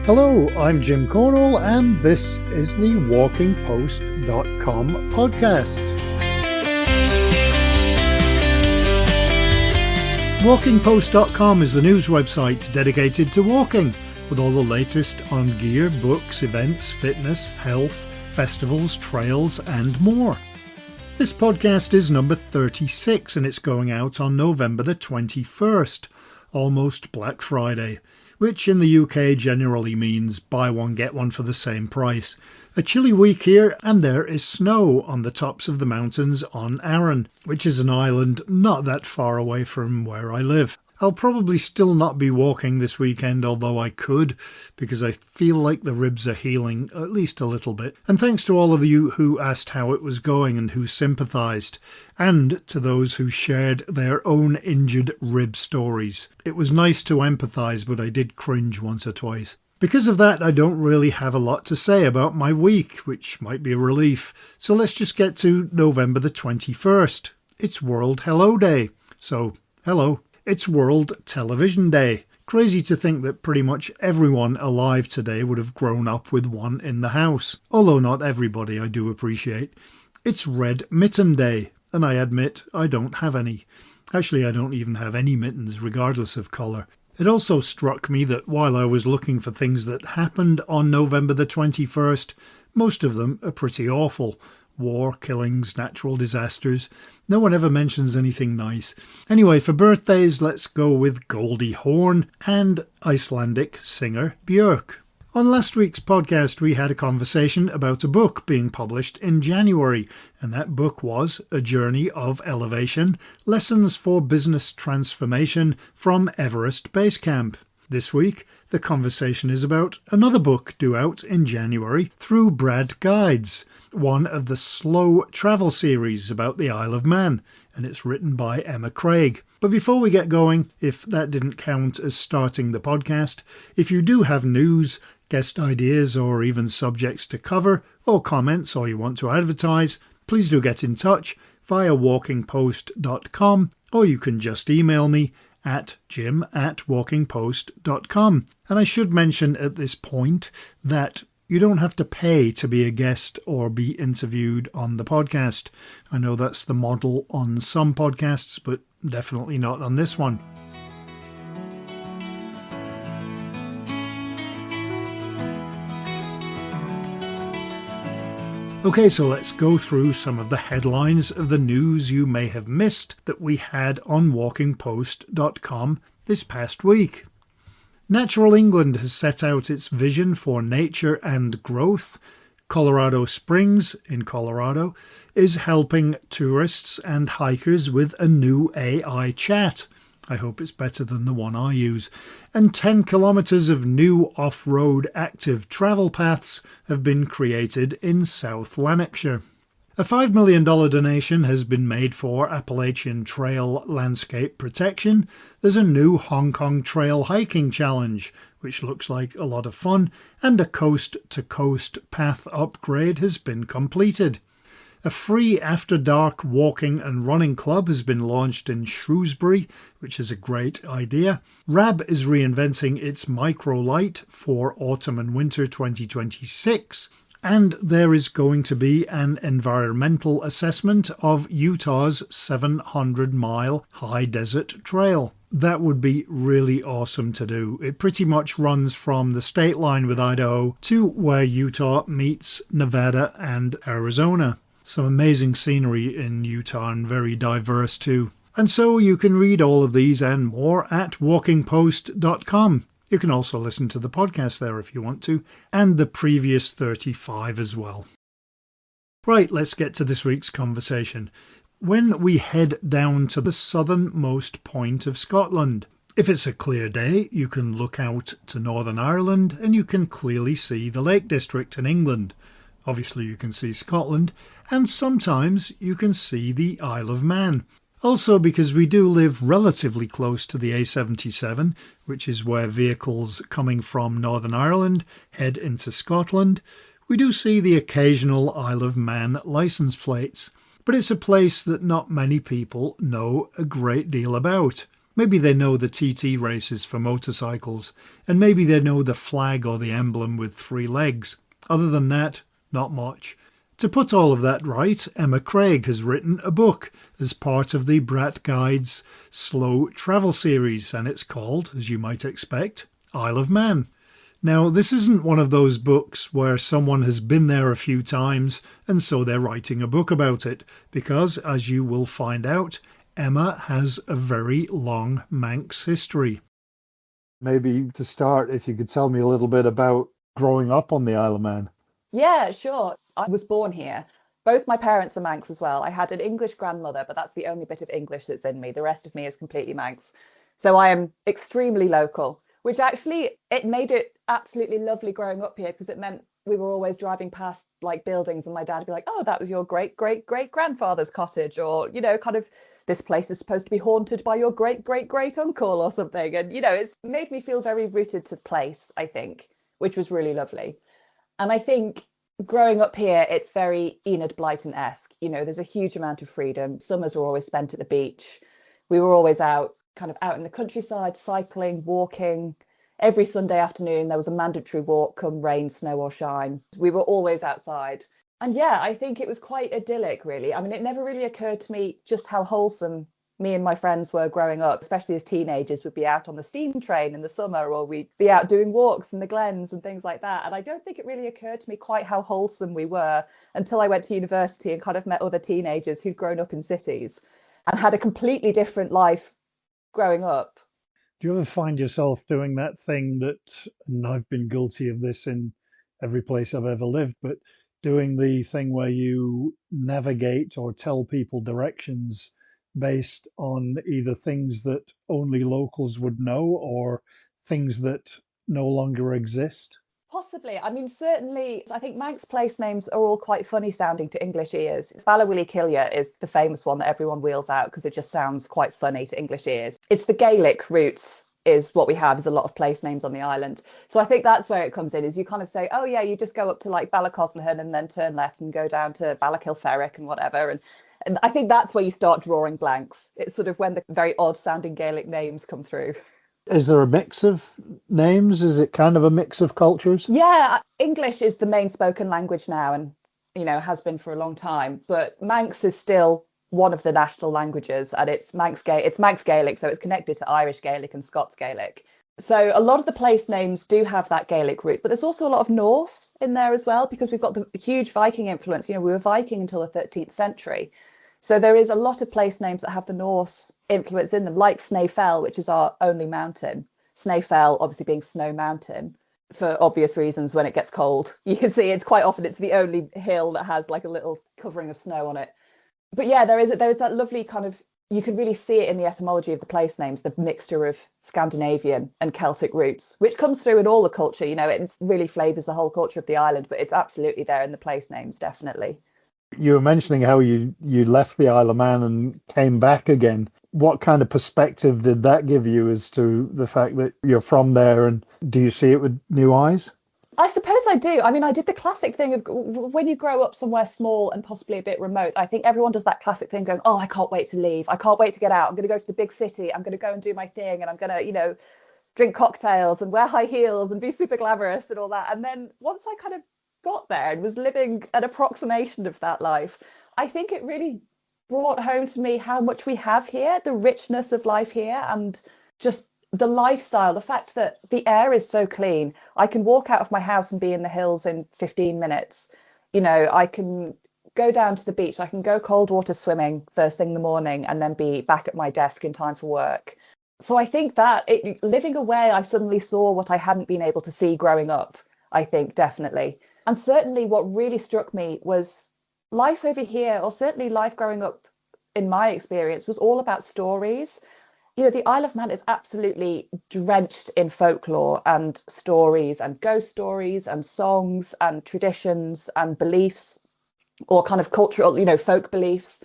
Hello, I'm Jim Cornwall, and this is the WalkingPost.com podcast. WalkingPost.com is the news website dedicated to walking, with all the latest on gear, books, events, fitness, health, festivals, trails, and more. This podcast is number 36, and it's going out on November the 21st, almost Black Friday, which in the UK generally means buy one get one for the same price. A chilly week here, and there is snow on the tops of the mountains on Arran, which is an island not that far away from where I live. I'll probably still not be walking this weekend, although I could, because I feel like the ribs are healing at least a little bit. And thanks to all of you who asked how it was going and who sympathised, and to those who shared their own injured rib stories. It was nice to empathise, but I did cringe once or twice. Because of that, I don't really have a lot to say about my week, which might be a relief. So let's just get to November the 21st. It's World Hello Day. So, hello. It's World Television Day. Crazy to think that pretty much everyone alive today would have grown up with one in the house. Although not everybody, I do appreciate. It's Red Mitten Day, and I admit I don't have any. Actually, I don't even have any mittens, regardless of colour. It also struck me that while I was looking for things that happened on November the 21st, most of them are pretty awful. War, killings, natural disasters. No one ever mentions anything nice. Anyway, for birthdays, let's go with Goldie Hawn and Icelandic singer Björk. On last week's podcast, we had a conversation about a book being published in January, and that book was A Journey of Elevation, Lessons for Business Transformation from Everest Base Camp. This week, the conversation is about another book due out in January through Bradt Guides, one of the slow travel series about the Isle of Man, and it's written by Emma Craig. But before we get going, if that didn't count as starting the podcast, if you do have news, guest ideas, or even subjects to cover, or comments, or you want to advertise, please do get in touch via walkingpost.com, or you can just email me at jim@walkingpost.com. And I should mention at this point that you don't have to pay to be a guest or be interviewed on the podcast. I know that's the model on some podcasts, but definitely not on this one. Okay, so let's go through some of the headlines of the news you may have missed that we had on walkingpost.com this past week. Natural England has set out its vision for nature and growth. Colorado Springs in Colorado is helping tourists and hikers with a new AI chat. I hope it's better than the one I use. And 10 kilometres of new off-road active travel paths have been created in South Lanarkshire. A $5 million donation has been made for Appalachian Trail landscape protection. There's a new Hong Kong Trail hiking challenge, which looks like a lot of fun, and a coast-to-coast path upgrade has been completed. A free after-dark walking and running club has been launched in Shrewsbury, which is a great idea. RAB is reinventing its microlight for autumn and winter 2026. And there is going to be an environmental assessment of Utah's 700-mile high desert trail. That would be really awesome to do. It pretty much runs from the state line with Idaho to where Utah meets Nevada and Arizona. Some amazing scenery in Utah and very diverse too. And so you can read all of these and more at walkingpost.com. You can also listen to the podcast there if you want to, and the previous 35 as well. Right, let's get to this week's conversation. When we head down to the southernmost point of Scotland, if it's a clear day, you can look out to Northern Ireland and you can clearly see the Lake District in England. Obviously you can see Scotland, and sometimes you can see the Isle of Man. Also, because we do live relatively close to the A77, which is where vehicles coming from Northern Ireland head into Scotland, we do see the occasional Isle of Man licence plates. But it's a place that not many people know a great deal about. Maybe they know the TT races for motorcycles, and maybe they know the flag or the emblem with three legs. Other than that, not much. To put all of that right, Emma Craig has written a book as part of the Bradt Guides Slow Travel series, and it's called, as you might expect, Isle of Man. Now, this isn't one of those books where someone has been there a few times and so they're writing a book about it, because, as you will find out, Emma has a very long Manx history. Maybe to start, if you could tell me a little bit about growing up on the Isle of Man. Yeah, sure. I was born here. Both my parents are Manx as well. I had an English grandmother, but that's the only bit of English that's in me. The rest of me is completely Manx. So I am extremely local, which actually it made it absolutely lovely growing up here because it meant we were always driving past like buildings and my dad would be like, "Oh, that was your great great great grandfather's cottage," or kind of this place is supposed to be haunted by your great great great uncle or something. And it's made me feel very rooted to place, I think, which was really lovely. And I think growing up here, it's very Enid Blyton-esque. There's a huge amount of freedom. Summers were always spent at the beach. We were always out, kind of out in the countryside, cycling, walking. Every Sunday afternoon, there was a mandatory walk, come rain, snow, or shine. We were always outside. And yeah, I think it was quite idyllic, really. I mean, it never really occurred to me just how wholesome me and my friends were growing up, especially as teenagers. We'd be out on the steam train in the summer, or we'd be out doing walks in the glens and things like that. And I don't think it really occurred to me quite how wholesome we were until I went to university and kind of met other teenagers who'd grown up in cities and had a completely different life growing up. Do you ever find yourself doing that thing that, and I've been guilty of this in every place I've ever lived, but doing the thing where you navigate or tell people directions based on either things that only locals would know or things that no longer exist? Possibly. I mean, certainly, I think Manx place names are all quite funny sounding to English ears. Ballawilly Killia is the famous one that everyone wheels out because it just sounds quite funny to English ears. It's the Gaelic roots is what we have is a lot of place names on the island. So I think that's where it comes in is you kind of say, oh yeah, you just go up to like Ballacosnahan and then turn left and go down to Ballakilferrick and whatever. And I think that's where you start drawing blanks. It's sort of when the very odd sounding Gaelic names come through. Is there a mix of names? Is it kind of a mix of cultures? Yeah, English is the main spoken language now and has been for a long time, but Manx is still one of the national languages and it's Manx Gaelic, so it's connected to Irish Gaelic and Scots Gaelic. So a lot of the place names do have that Gaelic root, but there's also a lot of Norse in there as well because we've got the huge Viking influence. We were Viking until the 13th century. So there is a lot of place names that have the Norse influence in them, like Snaefell, which is our only mountain. Snaefell obviously being Snow Mountain for obvious reasons when it gets cold. You can see it's the only hill that has like a little covering of snow on it. But yeah, there is that lovely kind of you can really see it in the etymology of the place names, the mixture of Scandinavian and Celtic roots, which comes through in all the culture. It really flavours the whole culture of the island, but it's absolutely there in the place names, definitely. You were mentioning how you left the Isle of Man and came back again. What kind of perspective did that give you as to the fact that you're from there, and do you see it with new eyes? I suppose I do. I mean, I did the classic thing of when you grow up somewhere small and possibly a bit remote. I think everyone does that classic thing going, oh, I can't wait to leave. I can't wait to get out. I'm going to go to the big city. I'm going to go and do my thing. And I'm going to, drink cocktails and wear high heels and be super glamorous and all that. And then once I kind of got there and was living an approximation of that life, I think it really brought home to me how much we have here, the richness of life here, and just the lifestyle, the fact that the air is so clean. I can walk out of my house and be in the hills in 15 minutes. I can go down to the beach. I can go cold water swimming first thing in the morning and then be back at my desk in time for work. So I think that living away, I suddenly saw what I hadn't been able to see growing up, I think, definitely. And certainly what really struck me was life over here, or certainly life growing up in my experience, was all about stories. The Isle of Man is absolutely drenched in folklore and stories and ghost stories and songs and traditions and beliefs or kind of cultural, folk beliefs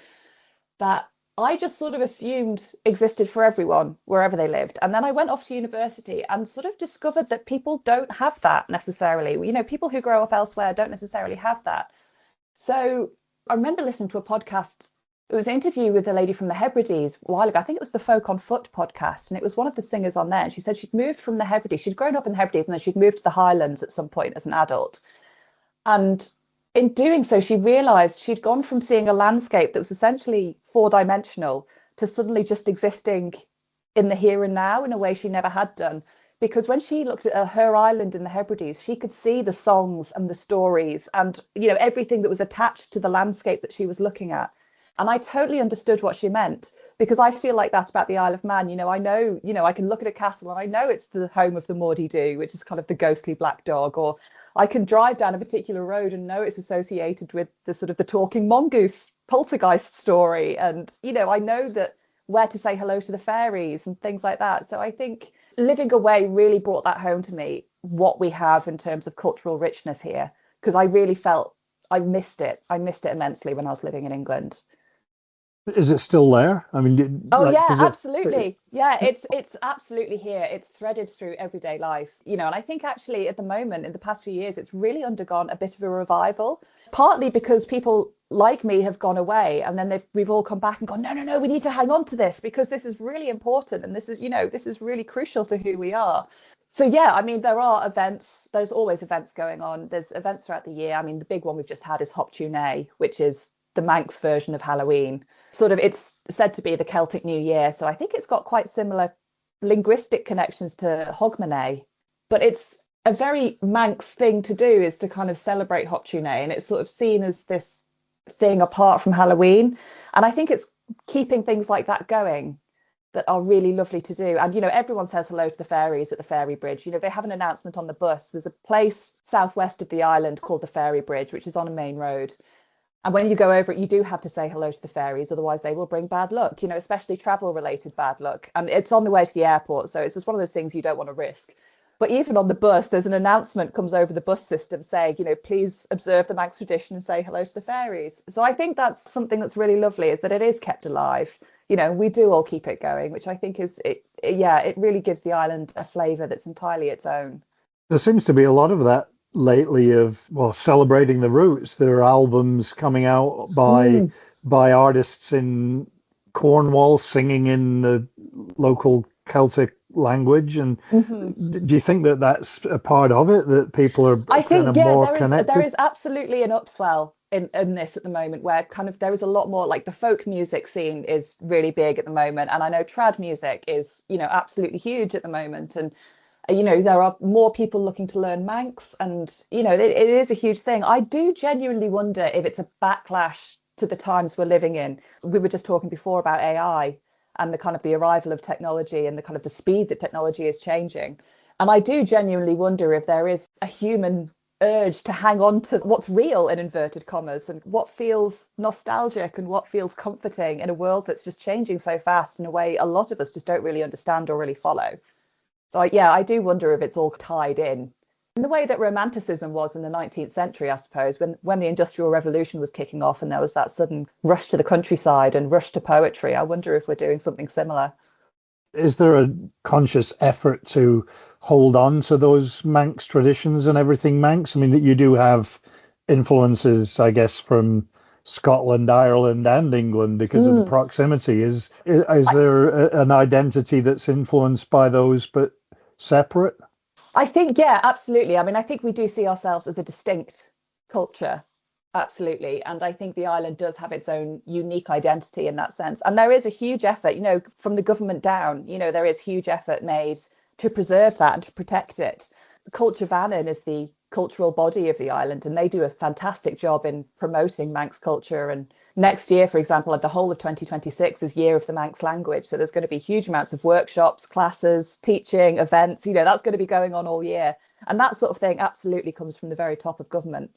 that I just sort of assumed existed for everyone wherever they lived. And then I went off to university and sort of discovered that people don't have that necessarily. People who grow up elsewhere don't necessarily have that. So I remember listening to a podcast It was an interview with a lady from the Hebrides a while ago. I think it was the Folk on Foot podcast, and it was one of the singers on there. And she said she'd moved from the Hebrides. She'd grown up in the Hebrides, and then she'd moved to the Highlands at some point as an adult. And in doing so, she realised she'd gone from seeing a landscape that was essentially four-dimensional to suddenly just existing in the here and now in a way she never had done. Because when she looked at her island in the Hebrides, she could see the songs and the stories and, everything that was attached to the landscape that she was looking at. And I totally understood what she meant, because I feel like that's about the Isle of Man. I know, I can look at a castle and I know it's the home of the Maudie Doo, which is kind of the ghostly black dog, or I can drive down a particular road and know it's associated with the sort of the talking mongoose poltergeist story. And, I know that where to say hello to the fairies and things like that. So I think living away really brought that home to me, what we have in terms of cultural richness here, because I really felt I missed it. I missed it immensely when I was living in England. Is it still there? I mean, Oh yeah, absolutely. Yeah, it's absolutely here. It's threaded through everyday life, and I think actually at the moment, in the past few years, it's really undergone a bit of a revival, partly because people like me have gone away, and then we've all come back and gone, no, we need to hang on to this because this is really important, and this is really crucial to who we are. So yeah, I mean, there are events. There's always events going on. There's events throughout the year. I mean, the big one we've just had is Hop Tuné, which is the Manx version of Halloween. Sort of, it's said to be the Celtic New Year, so I think it's got quite similar linguistic connections to Hogmanay. But it's a very Manx thing to do, is to kind of celebrate Hop Tuné, and it's sort of seen as this thing apart from Halloween. And I think it's keeping things like that going that are really lovely to do. And everyone says hello to the fairies at the Fairy Bridge. They have an announcement on the bus. There's a place southwest of the island called the Fairy Bridge, which is on a main road. And when you go over it, you do have to say hello to the fairies, otherwise they will bring bad luck, especially travel related bad luck. And it's on the way to the airport, so it's just one of those things you don't want to risk. But even on the bus, there's an announcement comes over the bus system saying, please observe the Manx tradition and say hello to the fairies. So I think that's something that's really lovely, is that it is kept alive. We do all keep it going, which I think it really gives the island a flavour that's entirely its own. There seems to be a lot of that lately, of celebrating the roots. There are albums coming out by artists in Cornwall singing in the local Celtic language. And do you think that that's a part of it, that people are more connected? There is absolutely an upswell in this at the moment, where kind of there is a lot more, like the folk music scene is really big at the moment, and I know trad music is absolutely huge at the moment, and there are more people looking to learn Manx, and it is a huge thing. I do genuinely wonder if it's a backlash to the times we're living in. We were just talking before about AI and the kind of the arrival of technology and the kind of the speed that technology is changing. And I do genuinely wonder if there is a human urge to hang on to what's real, in inverted commas, and what feels nostalgic and what feels comforting in a world that's just changing so fast in a way a lot of us just don't really understand or really follow. So yeah, I do wonder if it's all tied in the way that Romanticism was in the 19th century, I suppose, when the Industrial Revolution was kicking off and there was that sudden rush to the countryside and rush to poetry. I wonder if we're doing something similar. Is there a conscious effort to hold on to those Manx traditions and everything Manx? I mean, that you do have influences, I guess, from Scotland, Ireland and England because of the proximity. Is there an identity that's influenced by those but separate? I think, yeah, absolutely. I mean, I think we do see ourselves as a distinct culture. Absolutely. And I think the island does have its own unique identity in that sense. And there is a huge effort, from the government down, there is huge effort made to preserve that and to protect it. Culture Vannin is the cultural body of the island, and they do a fantastic job in promoting Manx culture. And next year, for example, the whole of 2026 is Year of the Manx Language. So there's going to be huge amounts of workshops, classes, teaching, events, that's going to be going on all year. And that sort of thing absolutely comes from the very top of government.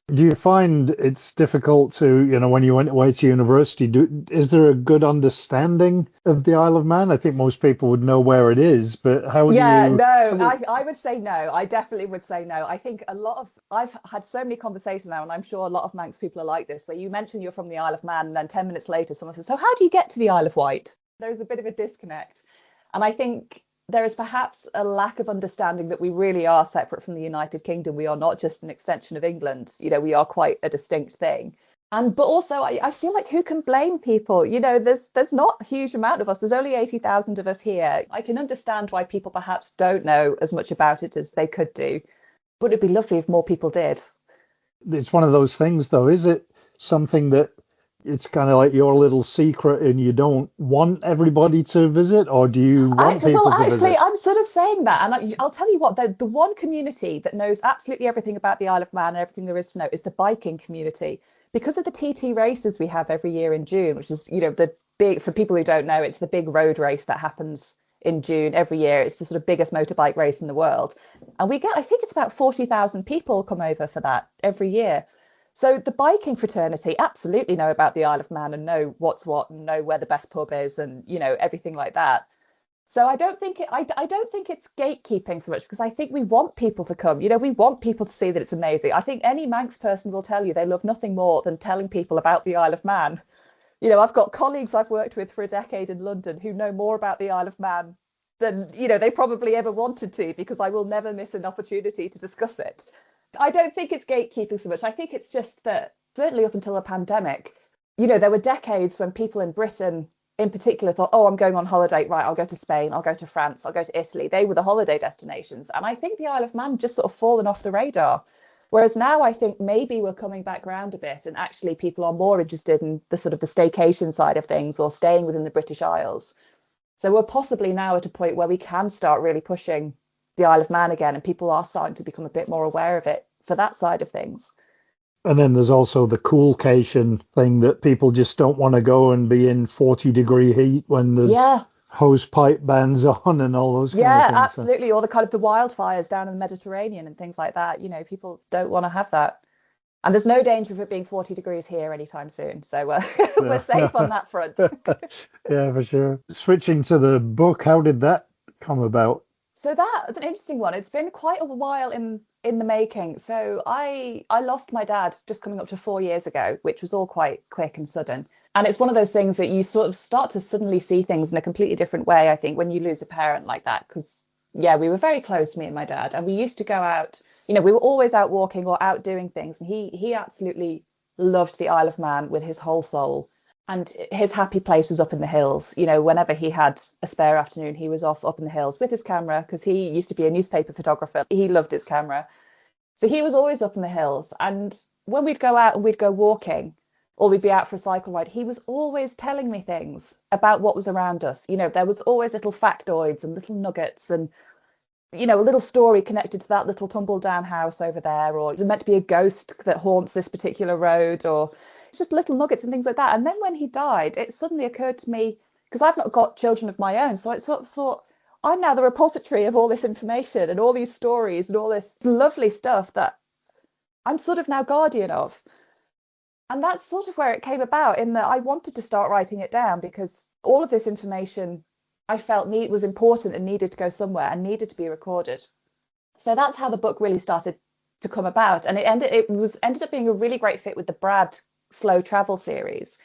Do you find it's difficult to, when you went away to university, is there a good understanding of the Isle of Man? I think most people would know where it is, but how do you... I would say no. I definitely would say no. I think I've had so many conversations now, and I'm sure a lot of Manx people are like this, where you mention you're from the Isle of Man, and then 10 minutes later, someone says, so how do you get to the Isle of Wight? There's a bit of a disconnect. And I think there is perhaps a lack of understanding that we really are separate from the United Kingdom. We are not just an extension of England. We are quite a distinct thing. And but also I feel like who can blame people? There's not a huge amount of us. There's only 80,000 of us here. I can understand why people perhaps don't know as much about it as they could do. But it'd be lovely if more people did. It's one of those things, though. Is it something that it's kind of like your little secret and you don't want everybody to visit, or do you want Well, people to actually, visit? I'm sort of saying that, and I'll tell you what, the one community that knows absolutely everything about the Isle of Man and everything there is to know is the biking community. Because of the TT races we have every year in June, which is, the big, for people who don't know, it's the big road race that happens in June every year. It's the sort of biggest motorbike race in the world. And we get, I think it's about 40,000 people come over for that every year. So the biking fraternity absolutely know about the Isle of Man and know what's what and know where the best pub is and, everything like that. So I don't think it's gatekeeping so much because I think we want people to come. We want people to see that it's amazing. I think any Manx person will tell you they love nothing more than telling people about the Isle of Man. I've got colleagues I've worked with for a decade in London who know more about the Isle of Man than, they probably ever wanted to because I will never miss an opportunity to discuss it. I don't think it's gatekeeping so much. I think it's just that certainly up until the pandemic, there were decades when people in Britain in particular thought, oh, I'm going on holiday, right, I'll go to Spain, I'll go to France, I'll go to Italy. They were the holiday destinations. And I think the Isle of Man just sort of fallen off the radar. Whereas now I think maybe we're coming back round a bit and actually people are more interested in the sort of the staycation side of things or staying within the British Isles. So we're possibly now at a point where we can start really pushing the Isle of Man again and people are starting to become a bit more aware of it for that side of things. And then there's also the coolcation thing that people just don't want to go and be in 40-degree heat when there's Yeah, hose pipe bands on and all those kind of yeah, things. So, absolutely. Or the kind of the wildfires down in the Mediterranean and things like that. People don't want to have that. And there's no danger of it being 40 degrees here anytime soon. So we're safe on yeah. that front. Yeah, for sure. Switching to the book, how did that come about? So that's an interesting one. It's been quite a while in the making. So I lost my dad just coming up to 4 years ago, which was all quite quick and sudden. And it's one of those things that you sort of start to suddenly see things in a completely different way, I think, when you lose a parent like that. Because yeah, we were very close, me and my dad, and we used to go out. We were always out walking or out doing things, and he absolutely loved the Isle of Man with his whole soul. And his happy place was up in the hills. Whenever he had a spare afternoon, he was off up in the hills with his camera because he used to be a newspaper photographer. He loved his camera. So he was always up in the hills. And when we'd go out and we'd go walking or we'd be out for a cycle ride, he was always telling me things about what was around us. There was always little factoids and little nuggets and, a little story connected to that little tumble down house over there, or is it meant to be a ghost that haunts this particular road, or just little nuggets and things like that. And then when he died, it suddenly occurred to me, because I've not got children of my own, so I sort of thought, I'm now the repository of all this information and all these stories and all this lovely stuff that I'm sort of now guardian of. And that's sort of where it came about, in that I wanted to start writing it down because all of this information I felt was important and needed to go somewhere and needed to be recorded. So that's how the book really started to come about. And ended up being a really great fit with the Bradt slow travel series,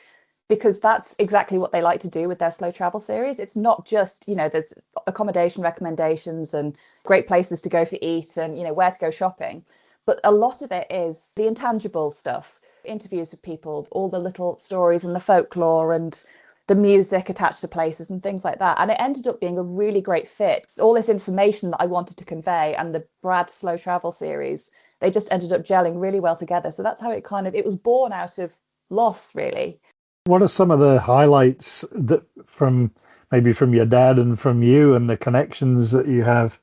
because that's exactly what they like to do with their slow travel series. It's not just, there's accommodation recommendations and great places to go to eat and, where to go shopping. But a lot of it is the intangible stuff, interviews with people, all the little stories and the folklore and the music attached to places and things like that. And it ended up being a really great fit. All this information that I wanted to convey and the Bradt slow travel series, they just ended up gelling really well together. So that's how it was born out of loss, really. What are some of the highlights that maybe from your dad and from you and the connections that you have?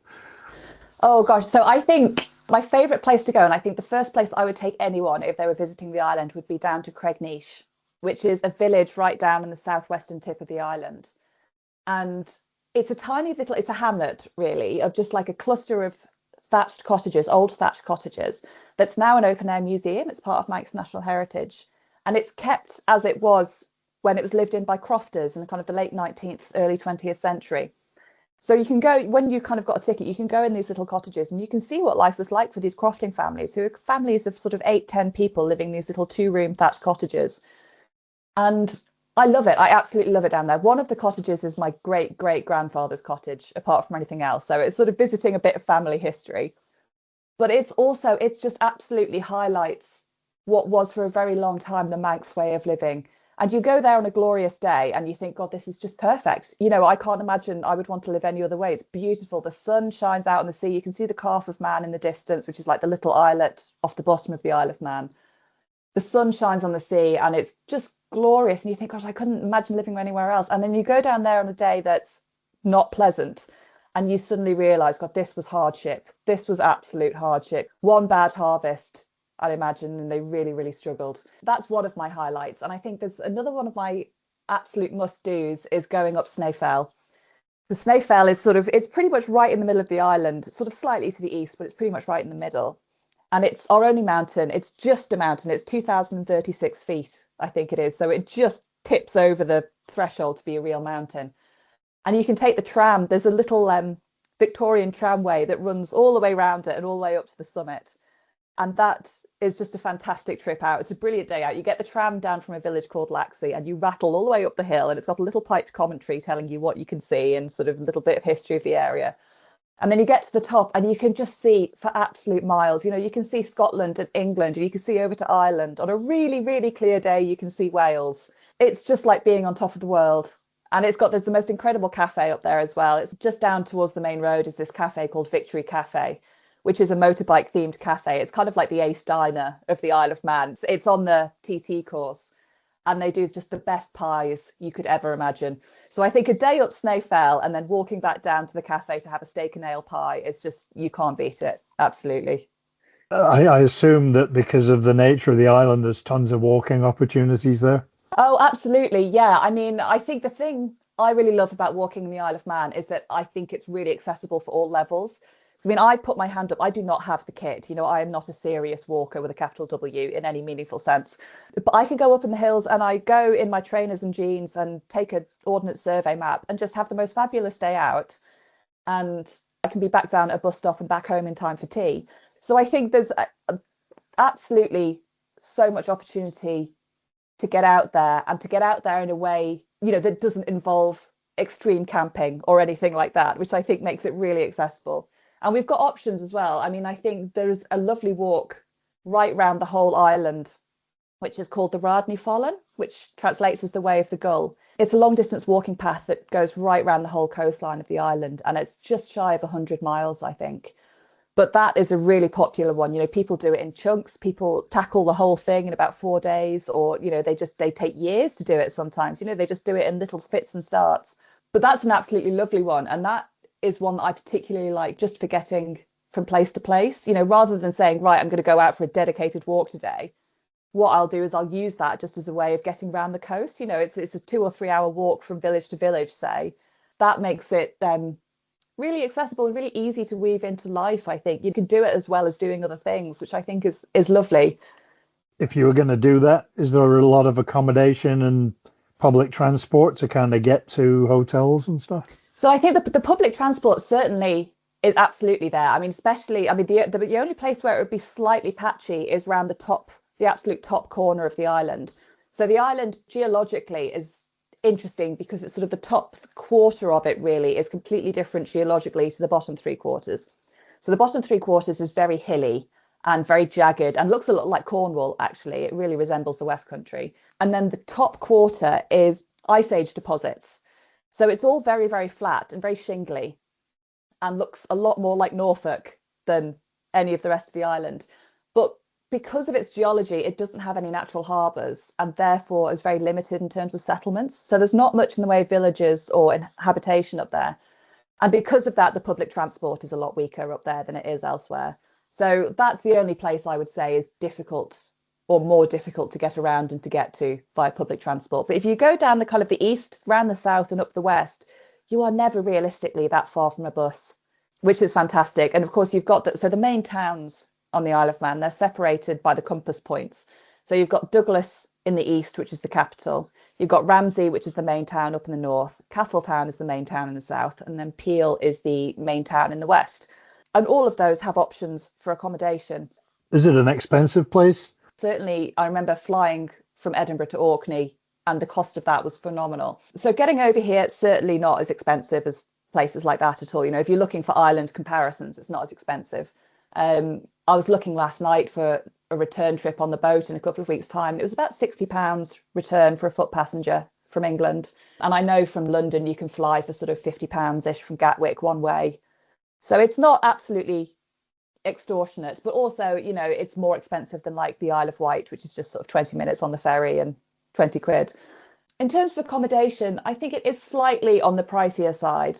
Oh gosh, so I think my favourite place to go, and I think the first place I would take anyone if they were visiting the island, would be down to Cregnish, which is a village right down in the southwestern tip of the island. And it's it's a hamlet really, of just like a cluster of thatched cottages, old thatched cottages, that's now an open air museum. It's part of Manx National Heritage. And it's kept as it was when it was lived in by crofters in the kind of the late 19th, early 20th century. So you can go, when you kind of got a ticket, you can go in these little cottages and you can see what life was like for these crofting families, who are families of sort of 8, 10 people living in these little 2-room thatched cottages. And I love it. I absolutely love it down there. One of the cottages is my great great grandfather's cottage, apart from anything else. So it's sort of visiting a bit of family history. But it's just absolutely highlights what was for a very long time the Manx way of living. And you go there on a glorious day and you think, God, this is just perfect. You know, I can't imagine I would want to live any other way. It's beautiful. The sun shines out on the sea. You can see the Calf of Man in the distance, which is like the little islet off the bottom of the Isle of Man. The sun shines on the sea and it's just glorious. And you think, gosh, I couldn't imagine living anywhere else. And then you go down there on a day that's not pleasant and you suddenly realize, God, this was hardship. This was absolute hardship. One bad harvest, I'd imagine, and they really, really struggled. That's one of my highlights. And I think there's another one of my absolute must-dos is going up Snaefell. The Snaefell is it's pretty much right in the middle of the island, sort of slightly to the east, but it's pretty much right in the middle. And it's our only mountain. It's just a mountain. It's 2,036 feet, I think it is. So it just tips over the threshold to be a real mountain. And you can take the tram. There's a little Victorian tramway that runs all the way around it and all the way up to the summit. And that is just a fantastic trip out. It's a brilliant day out. You get the tram down from a village called Laxey and you rattle all the way up the hill, and it's got a little piped commentary telling you what you can see and sort of a little bit of history of the area. And then you get to the top and you can just see for absolute miles. You know, you can see Scotland and England, and you can see over to Ireland. On a really, really clear day, you can see Wales. It's just like being on top of the world. And there's the most incredible cafe up there as well. It's just down towards the main road is this cafe called Victory Cafe, which is a motorbike themed cafe. It's kind of like the Ace Diner of the Isle of Man. It's on the TT course. And they do just the best pies you could ever imagine. So I think a day up Snaefell and then walking back down to the cafe to have a steak and ale pie is just, you can't beat it. Absolutely. I assume that because of the nature of the island, there's tons of walking opportunities there. Oh, absolutely. Yeah. I mean, I think the thing I really love about walking in the Isle of Man is that I think it's really accessible for all levels. So, I mean, I put my hand up. I do not have the kit. You know, I am not a serious walker with a capital W in any meaningful sense. But I can go up in the hills and I go in my trainers and jeans and take an Ordnance Survey map and just have the most fabulous day out. And I can be back down at a bus stop and back home in time for tea. So I think there's absolutely so much opportunity to get out there, and to get out there in a way, you know, that doesn't involve extreme camping or anything like that, which I think makes it really accessible. And we've got options as well. I mean, I think there's a lovely walk right round the whole island, which is called the Radney Follen, which translates as the Way of the Gull. It's a long distance walking path that goes right round the whole coastline of the island, and it's just shy of 100 miles, I think. But that is a really popular one. You know, people do it in chunks. People tackle the whole thing in about 4 days, or, you know, they take years to do it sometimes. You know, they just do it in little fits and starts. But that's an absolutely lovely one. And that is one that I particularly like, just for getting from place to place. You know, rather than saying, right, I'm going to go out for a dedicated walk today, what I'll do is I'll use that just as a way of getting around the coast. You know, it's a 2 or 3 hour walk from village to village, say. That makes it really accessible and really easy to weave into life. I think you can do it as well as doing other things, which I think is lovely. If you were going to do that, is there a lot of accommodation and public transport to kind of get to hotels and stuff? So I think the public transport certainly is absolutely there. I mean, especially, I mean, the only place where it would be slightly patchy is around the absolute top corner of the island. So the island geologically is interesting because it's sort of the top quarter of it really is completely different geologically to the bottom 3/4. So the bottom 3/4 is very hilly and very jagged and looks a lot like Cornwall, actually. It really resembles the West Country. And then the top quarter is ice age deposits. So it's all very, very flat and very shingly and looks a lot more like Norfolk than any of the rest of the island. But because of its geology, it doesn't have any natural harbours and therefore is very limited in terms of settlements. So there's not much in the way of villages or habitation up there. And because of that, the public transport is a lot weaker up there than it is elsewhere. So that's the only place I would say is difficult or more difficult to get around and to get to via public transport. But if you go down the kind of the east, round the south and up the west, you are never realistically that far from a bus, which is fantastic. And of course, you've got the main towns on the Isle of Man, they're separated by the compass points. So you've got Douglas in the east, which is the capital. You've got Ramsey, which is the main town up in the north. Castletown is the main town in the south. And then Peel is the main town in the west. And all of those have options for accommodation. Is it an expensive place? Certainly, I remember flying from Edinburgh to Orkney, and the cost of that was phenomenal. So getting over here, it's certainly not as expensive as places like that at all. You know, if you're looking for island comparisons, it's not as expensive. I was looking last night for a return trip on the boat in a couple of weeks' time. It was about £60 return for a foot passenger from England. And I know from London you can fly for sort of £50-ish from Gatwick one way. So it's not absolutely extortionate, but also, it's more expensive than like the Isle of Wight, which is just sort of 20 minutes on the ferry and 20 quid. In terms of accommodation, I think it is slightly on the pricier side,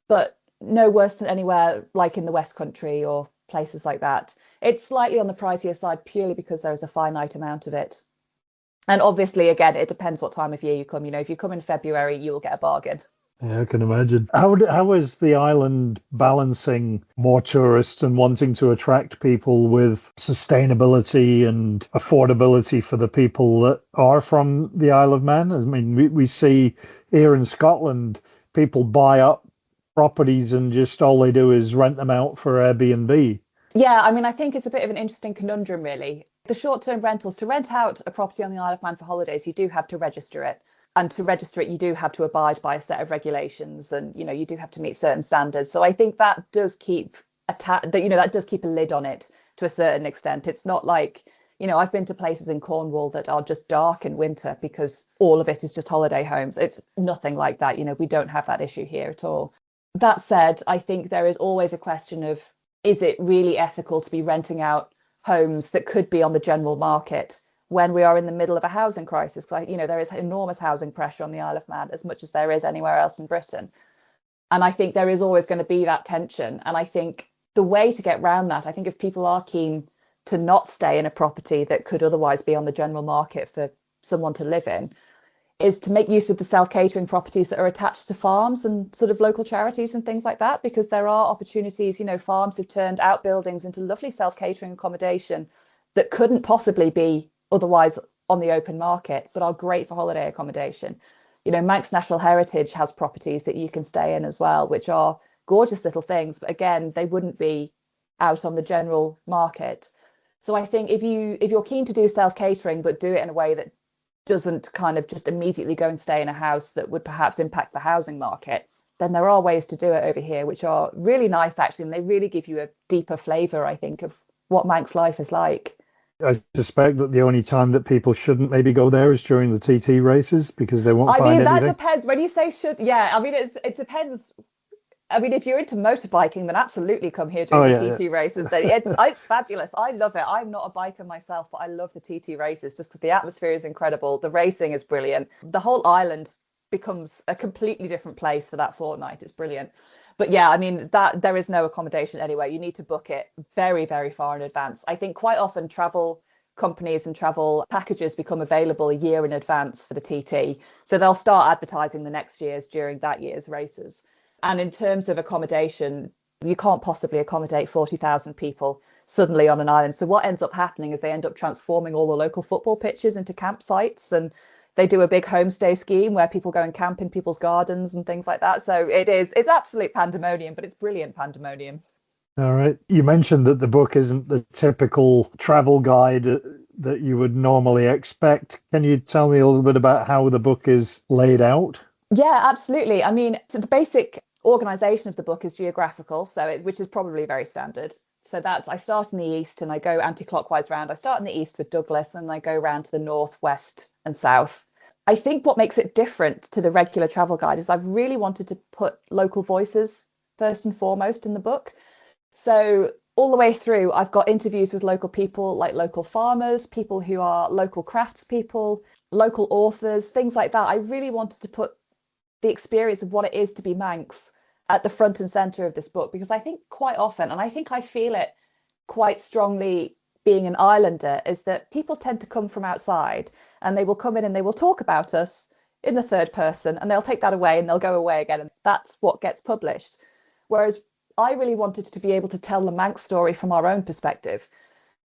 but no worse than anywhere like in the West Country or places like that. It's slightly on the pricier side purely because there is a finite amount of it. And obviously, again, it depends what time of year you come. If you come in February, you will get a bargain. Yeah, I can imagine. How is the island balancing more tourists and wanting to attract people with sustainability and affordability for the people that are from the Isle of Man? I mean, we see here in Scotland, people buy up properties and just all they do is rent them out for Airbnb. Yeah, I mean, I think it's a bit of an interesting conundrum, really. The short-term rentals, to rent out a property on the Isle of Man for holidays, you do have to register it. And to register it, you do have to abide by a set of regulations, and you do have to meet certain standards. So I think that does keep that does keep a lid on it to a certain extent. It's not like, I've been to places in Cornwall that are just dark in winter because all of it is just holiday homes. It's nothing like that. We don't have that issue here at all. That said, I think there is always a question of, is it really ethical to be renting out homes that could be on the general market when we are in the middle of a housing crisis? Like, there is enormous housing pressure on the Isle of Man, as much as there is anywhere else in Britain. And I think there is always going to be that tension. And I think the way to get around that, I think if people are keen to not stay in a property that could otherwise be on the general market for someone to live in, is to make use of the self-catering properties that are attached to farms and sort of local charities and things like that, because there are opportunities. Farms have turned outbuildings into lovely self-catering accommodation that couldn't possibly be otherwise on the open market, but are great for holiday accommodation. Manx National Heritage has properties that you can stay in as well, which are gorgeous little things, but again, they wouldn't be out on the general market. So I think if you're keen to do self-catering, but do it in a way that doesn't kind of just immediately go and stay in a house that would perhaps impact the housing market, then there are ways to do it over here, which are really nice, actually, and they really give you a deeper flavour, I think, of what Manx life is like. I suspect that the only time that people shouldn't maybe go there is during the TT races because they won't find anything. I mean, that depends. When you say should, yeah, I mean, it depends. I mean, if you're into motorbiking, then absolutely come here during the TT races. It's fabulous. I love it. I'm not a biker myself, but I love the TT races just because the atmosphere is incredible. The racing is brilliant. The whole island becomes a completely different place for that fortnight. It's brilliant. But yeah, I mean, that there is no accommodation anywhere. You need to book it very, very far in advance. I think quite often travel companies and travel packages become available a year in advance for the TT. So they'll start advertising the next year's during that year's races. And in terms of accommodation, you can't possibly accommodate 40,000 people suddenly on an island. So what ends up happening is they end up transforming all the local football pitches into campsites, and they do a big homestay scheme where people go and camp in people's gardens and things like that. So it's absolute pandemonium, but it's brilliant pandemonium. All right. You mentioned that the book isn't the typical travel guide that you would normally expect. Can you tell me a little bit about how the book is laid out? Yeah, absolutely. I mean, so the basic organization of the book is geographical, which is probably very standard. So I start in the east and I go anti-clockwise round. I start in the east with Douglas and I go round to the north, west and south. I think what makes it different to the regular travel guide is I've really wanted to put local voices first and foremost in the book. So all the way through, I've got interviews with local people, like local farmers, people who are local craftspeople, local authors, things like that. I really wanted to put the experience of what it is to be Manx at the front and center of this book, because I think quite often, and I think I feel it quite strongly being an islander, is that people tend to come from outside and they will come in and they will talk about us in the third person and they'll take that away and they'll go away again, and that's what gets published. Whereas I really wanted to be able to tell the Manx story from our own perspective.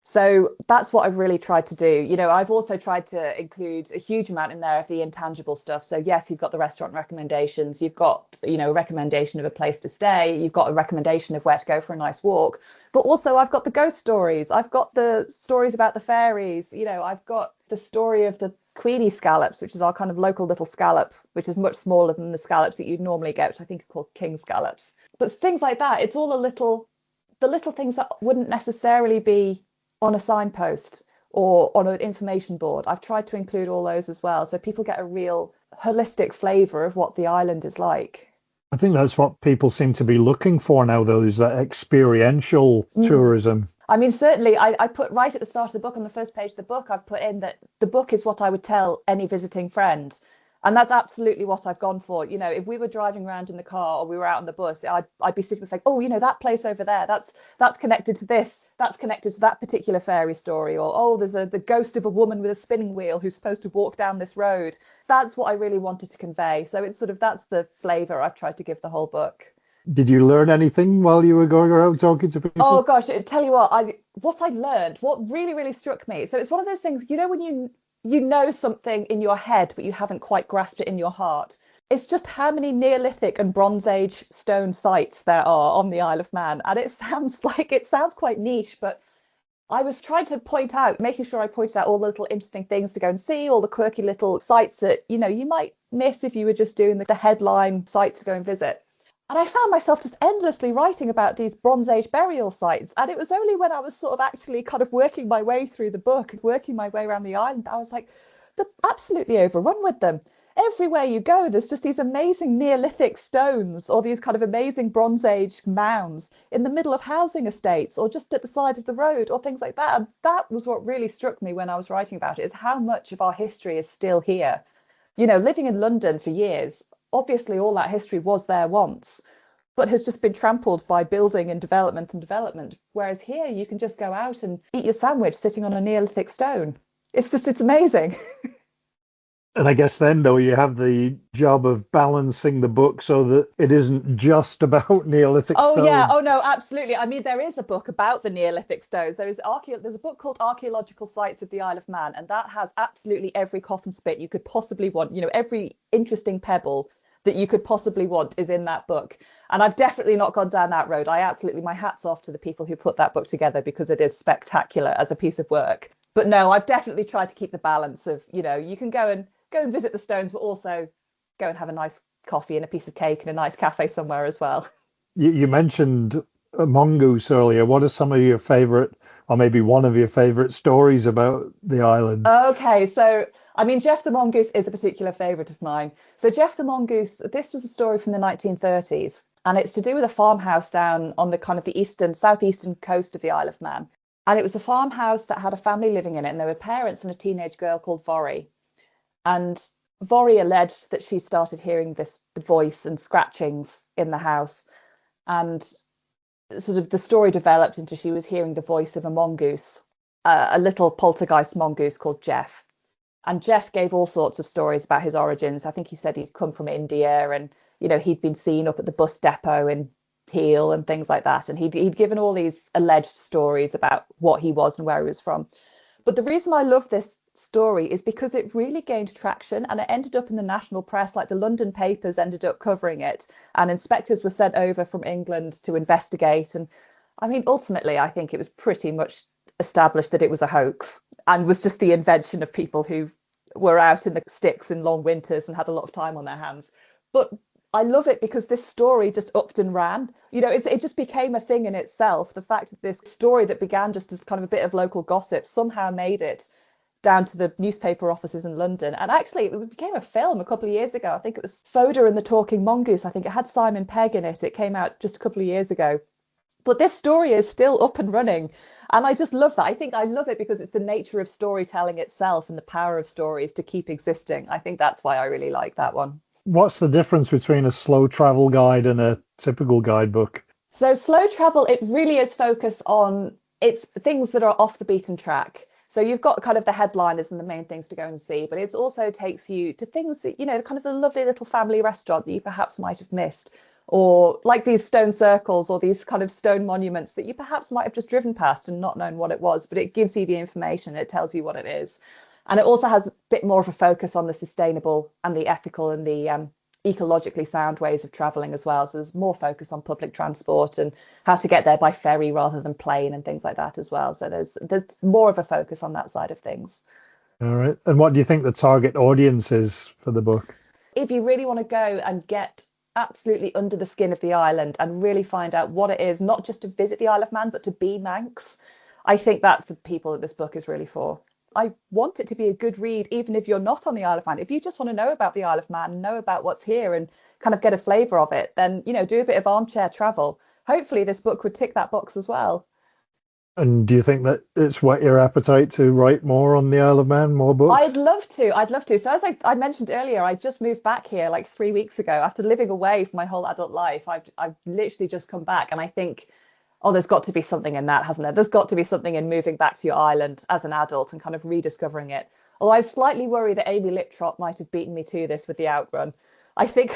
So that's what I've really tried to do. I've also tried to include a huge amount in there of the intangible stuff. So yes, you've got the restaurant recommendations, you've got, a recommendation of a place to stay, you've got a recommendation of where to go for a nice walk. But also I've got the ghost stories, I've got the stories about the fairies, I've got the story of the Queenie scallops, which is our kind of local little scallop, which is much smaller than the scallops that you'd normally get, which I think are called king scallops. But things like that, it's all the little things that wouldn't necessarily be on a signpost or on an information board. I've tried to include all those as well, so people get a real holistic flavour of what the island is like. I think that's what people seem to be looking for now, though, is that experiential tourism. I mean, certainly, I put right at the start of the book, on the first page of the book, I've put in that the book is what I would tell any visiting friend. And that's absolutely what I've gone for. You know, if we were driving around in the car or we were out on the bus, I'd be sitting saying, oh, you know, that place over there, that's connected to this, that's connected to that particular fairy story. Or, oh, there's the ghost of a woman with a spinning wheel who's supposed to walk down this road. That's what I really wanted to convey. So it's sort of, that's the flavour I've tried to give the whole book. Did you learn anything while you were going around talking to people? Oh gosh, I tell you what I learned, what really, really struck me. So it's one of those things, you know, when you know something in your head, but you haven't quite grasped it in your heart. It's just how many Neolithic and Bronze Age stone sites there are on the Isle of Man. And it sounds quite niche, but I was trying to point out, making sure I pointed out all the little interesting things to go and see, all the quirky little sites that, you know, you might miss if you were just doing the headline sites to go and visit. And I found myself just endlessly writing about these Bronze Age burial sites. And it was only when I was sort of actually kind of working my way through the book and working my way around the island, I was like, they're absolutely overrun with them. Everywhere you go, there's just these amazing Neolithic stones or these kind of amazing Bronze Age mounds in the middle of housing estates or just at the side of the road or things like that. And that was what really struck me when I was writing about it, is how much of our history is still here. You know, living in London for years, obviously all that history was there once, but has just been trampled by building and development. Whereas here you can just go out and eat your sandwich sitting on a Neolithic stone. It's amazing. And I guess then, though, you have the job of balancing the book so that it isn't just about Neolithic stones. Yeah, oh no, absolutely. I mean, there is a book about the Neolithic stones. There's a book called Archaeological Sites of the Isle of Man, and that has absolutely every coffin spit you could possibly want. You know, every interesting pebble that you could possibly want is in that book. And I've definitely not gone down that road. My hat's off to the people who put that book together, because it is spectacular as a piece of work. But no, I've definitely tried to keep the balance of, you know, you can go and visit the stones, but also go and have a nice coffee and a piece of cake in a nice cafe somewhere as well. You mentioned a mongoose earlier. What are some of your favorite, or maybe one of your favorite stories about the island? Okay, so I mean, Jeff the Mongoose is a particular favorite of mine. So Jeff the Mongoose, this was a story from the 1930s, and it's to do with a farmhouse down on the kind of the southeastern coast of the Isle of Man. And it was a farmhouse that had a family living in it, and there were parents and a teenage girl called Vori. And Vori alleged that she started hearing the voice and scratchings in the house. And sort of the story developed into she was hearing the voice of a mongoose, a little poltergeist mongoose called Jeff. And Jeff gave all sorts of stories about his origins. I think he said he'd come from India, and, you know, he'd been seen up at the bus depot in Peel and things like that. And he'd given all these alleged stories about what he was and where he was from. But the reason I love this story is because it really gained traction, and it ended up in the national press. Like the London papers ended up covering it, and inspectors were sent over from England to investigate. And I mean, ultimately, I think it was pretty much established that it was a hoax and was just the invention of people who were out in the sticks in long winters and had a lot of time on their hands. But I love it because this story just upped and ran. You know, it just became a thing in itself. The fact that this story that began just as kind of a bit of local gossip somehow made it down to the newspaper offices in London. And actually, it became a film a couple of years ago. I think it was Foda and the Talking Mongoose. I think it had Simon Pegg in it. It came out just a couple of years ago. But this story is still up and running. And I just love that. I think I love it because it's the nature of storytelling itself and the power of stories to keep existing. I think that's why I really like that one. What's the difference between a slow travel guide and a typical guidebook? So slow travel, it really is focused on it's things that are off the beaten track. So you've got kind of the headliners and the main things to go and see, but it also takes you to things that, you know, kind of the lovely little family restaurant that you perhaps might have missed, or like these stone circles or these kind of stone monuments that you perhaps might have just driven past and not known what it was, but it gives you the information, it tells you what it is. And it also has a bit more of a focus on the sustainable and the ethical and the ecologically sound ways of travelling as well. So there's more focus on public transport and how to get there by ferry rather than plane and things like that as well. So there's more of a focus on that side of things. All right. And what do you think the target audience is for the book? If you really want to go and get absolutely under the skin of the island and really find out what it is, not just to visit the Isle of Man, but to be Manx, I think that's the people that this book is really for. I want it to be a good read, even if you're not on the Isle of Man. If you just want to know about the Isle of Man, know about what's here and kind of get a flavour of it, then, do a bit of armchair travel. Hopefully this book would tick that box as well. And do you think that it's whet your appetite to write more on the Isle of Man, more books? I'd love to. I'd love to. So as I mentioned earlier, I just moved back here like 3 weeks ago after living away for my whole adult life. I've literally just come back, and I think, oh, there's got to be something in that, hasn't there? There's got to be something in moving back to your island as an adult and kind of rediscovering it. Although I was slightly worried that Amy Liptrop might have beaten me to this with The Outrun. I think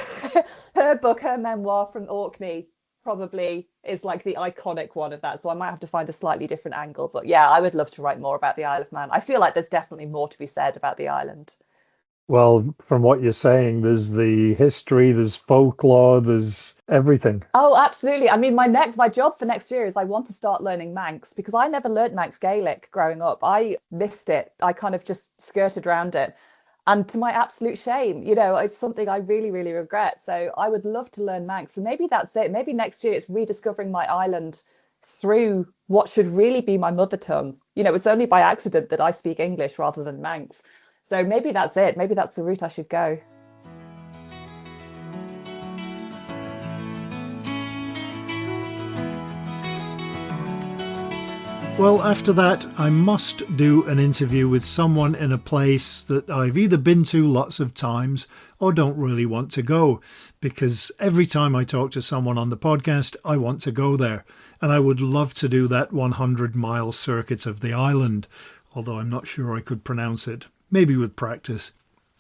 her book, her memoir from Orkney, probably is like the iconic one of that. So I might have to find a slightly different angle. But yeah, I would love to write more about the Isle of Man. I feel like there's definitely more to be said about the island. Well, from what you're saying, there's the history, there's folklore, there's everything. Oh, absolutely. I mean, my job for next year is I want to start learning Manx, because I never learnt Manx Gaelic growing up. I missed it. I kind of just skirted around it. And to my absolute shame, it's something I really, really regret. So I would love to learn Manx. So maybe that's it. Maybe next year it's rediscovering my island through what should really be my mother tongue. It's only by accident that I speak English rather than Manx. So maybe that's it. Maybe that's the route I should go. Well, after that, I must do an interview with someone in a place that I've either been to lots of times or don't really want to go, because every time I talk to someone on the podcast, I want to go there. And I would love to do that 100-mile circuit of the island, although I'm not sure I could pronounce it. Maybe with practice.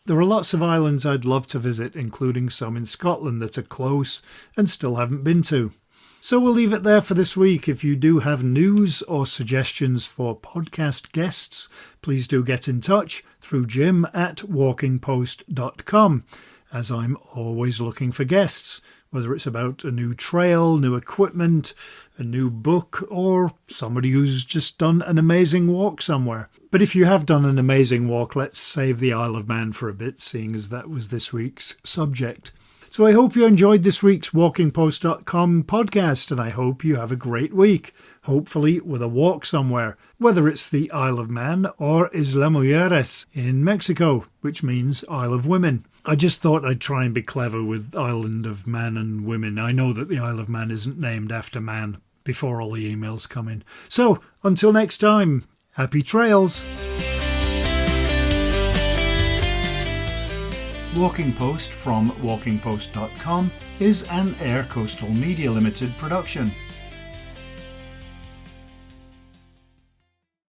There are lots of islands I'd love to visit, including some in Scotland that are close and still haven't been to. So we'll leave it there for this week. If you do have news or suggestions for podcast guests, please do get in touch through jim@walkingpost.com, as I'm always looking for guests, whether it's about a new trail, new equipment, a new book, or somebody who's just done an amazing walk somewhere. But if you have done an amazing walk, let's save the Isle of Man for a bit, seeing as that was this week's subject. So I hope you enjoyed this week's WalkingPost.com podcast, and I hope you have a great week, hopefully with a walk somewhere, whether it's the Isle of Man or Isla Mujeres in Mexico, which means Isle of Women. I just thought I'd try and be clever with Island of Man and Women. I know that the Isle of Man isn't named after man, before all the emails come in. So, until next time, happy trails! Walking Post from walkingpost.com is an Air Coastal Media Limited production.